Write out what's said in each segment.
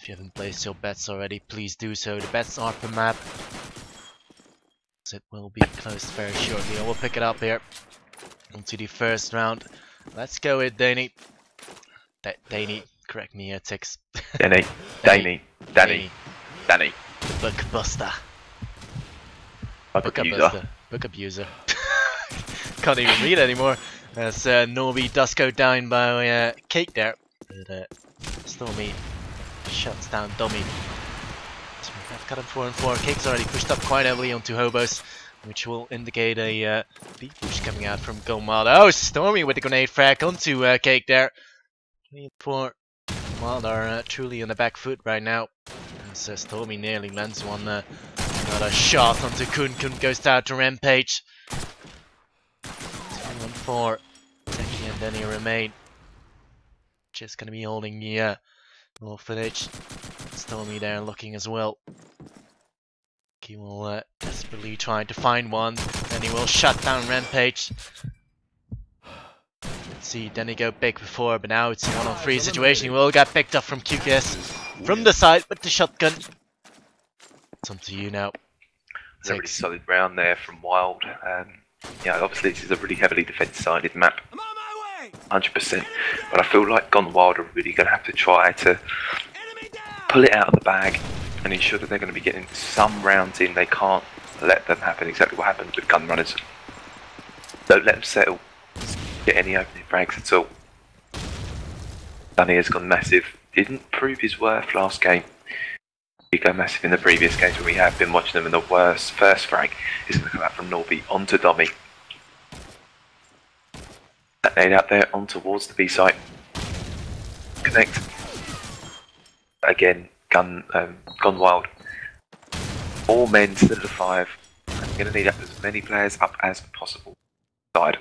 If you haven't placed your bets already, please do so. The bets are per map. So it will be closed very shortly. And we'll pick it up here into the first round. Let's go with Danny. Danny, correct me here, Tix. Danny. The book buster. Book abuser. Can't even read anymore. As Norby does go down by Cake there. But Stormy shuts down Dummy. So we've got him 4-4. Cake's already pushed up quite heavily onto Hobos, which will indicate a B push coming out from gonewild. Oh, Stormy with the grenade frag onto Cake there. 3-4. Wild are truly on the back foot right now. As Stormy nearly lands one. Another shot onto Kun. Kun goes down to Rampage. 2-1-4. Techie and Denny remain. Just gonna be holding the orphanage. Stormy there looking as well. He will desperately try to find one. Then he will shut down Rampage. Let's see, Denny go big before, but now it's a 1-on-3 situation. He will get picked up from QKS from the side with the shotgun. It's on to you now. It's a really solid round there from Wild. Yeah, obviously this is a really heavily defence-sided map. 100%. But I feel like gonewild are really going to have to try to pull it out of the bag and ensure that they're going to be getting some rounds in. They can't let them happen exactly what happened with gun runners. Don't let them settle. Get any opening frags at all. Dunny has gone massive. Didn't prove his worth last game. He go massive in the previous games when we have been watching them, and the worst first frag is going to come out from Norby onto Dommy. That nade out there on towards the B site. Connect. Again, gonewild. All men still at the 5. I'm going to need as many players up as possible. Side.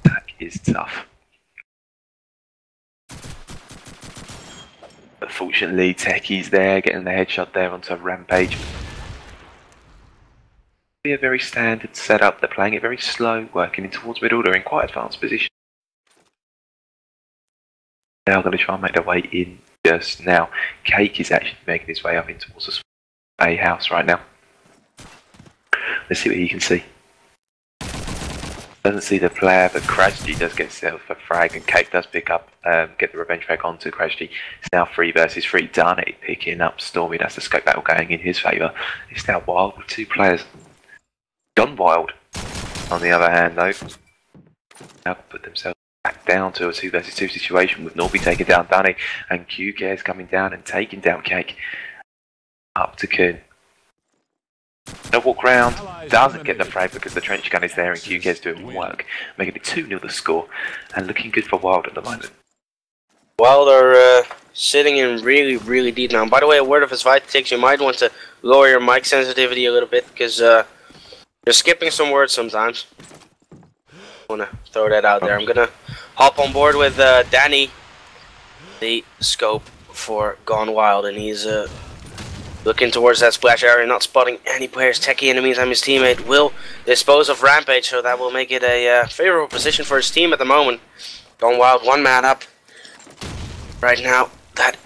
That is tough. But fortunately, Techie's there, getting the headshot there onto Rampage. Be a very standard setup. They're playing it very slow, working in towards middle. They're in quite advanced position. Now going to try and make their way in just now. Cake is actually making his way up in towards the A house right now. Let's see what he can see. Doesn't see the player, but Crashgy does get set for frag, and Cake does pick up, get the revenge frag onto Crashgy. It's now 3 versus 3. Darnay picking up Stormy. That's the scope battle going in his favour. It's now Wild with 2 players. gonewild, on the other hand, though, now put themselves back down to a 2 versus 2 situation with Norby taking down Danny and QK's coming down and taking down Cake. Up to Kun. No walk round, doesn't get the frag because the trench gun is there and QK's doing work, making it 2-0 the score, and looking good for Wild at the moment. Wild are sitting in really deep now. By the way, a word of advice, Tix, you might want to lower your mic sensitivity a little bit because you're skipping some words sometimes. I want to throw that out there. I'm going to hop on board with Danny, the scope for gonewild, and he's looking towards that splash area, not spotting any players. Techie, in the meantime, his teammate will dispose of Rampage, so that will make it a favorable position for his team at the moment. gonewild, 1 man up. Right now, that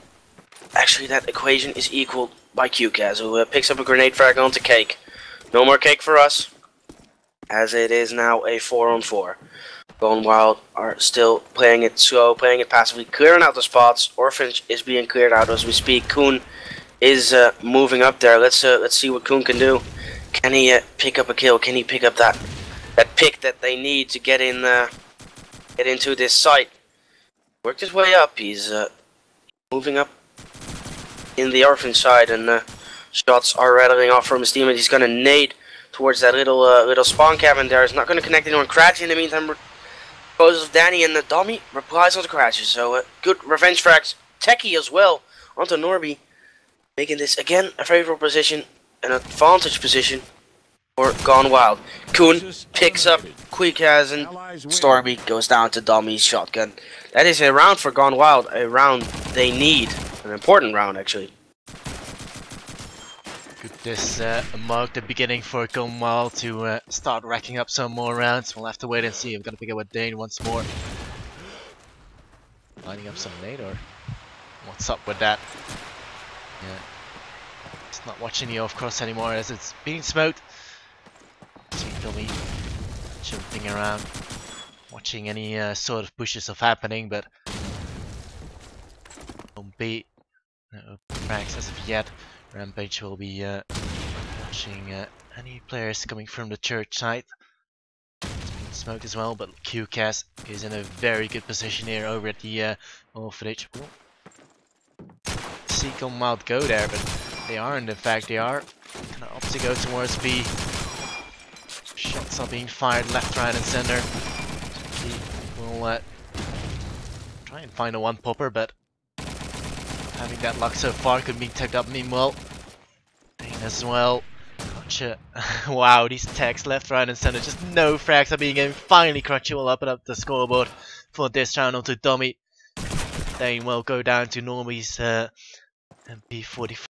equation is equaled by QKaz, who picks up a grenade frag onto Cake. No more Cake for us, as it is now a 4-on-4. gonewild are still playing it slow, playing it passively, clearing out the spots. Orphanage is being cleared out as we speak. Kun is moving up there. Let's see what Kun can do. Can he pick up a kill? Can he pick up that pick that they need to get into this site? Worked his way up. He's moving up in the orphan side, and shots are rattling off from his teammate. He's gonna nade towards that little spawn cabin there. He's not gonna connect anyone. Cratch in the meantime disposes of Danny, and the dummy replies on the Cratches. So good revenge frags. Techie as well onto Norby, making this again a favorable position, an advantage position for gonewild. Kun picks up QKaz, and Stormy goes down to Dummy's shotgun. That is a round for gonewild, a round they need, an important round actually. Could this mark the beginning for gonewild to start racking up some more rounds? We'll have to wait and see. I'm gonna pick up with Dane once more. Lining up some nade, or what's up with that. Yeah. It's not watching the off cross anymore as it's being smoked. See Dummy jumping around, watching any sort of pushes of happening, but won't be cracks as of yet. Rampage will be watching any players coming from the church side. It's being smoked as well, but QCAS is in a very good position here over at the orphanage. See gonewild go there, but they aren't. In fact, they are kind of up to go towards B. Shots are being fired left, right, and center. We'll try and find a one popper, but having that luck so far could be tagged up meanwhile. Dane as well. Gotcha. Wow, these tags left, right, and center. Just no frags are being given. Finally, Crutchy will open up the scoreboard for this round onto Dummy. Dane will go down to Normie's MP45.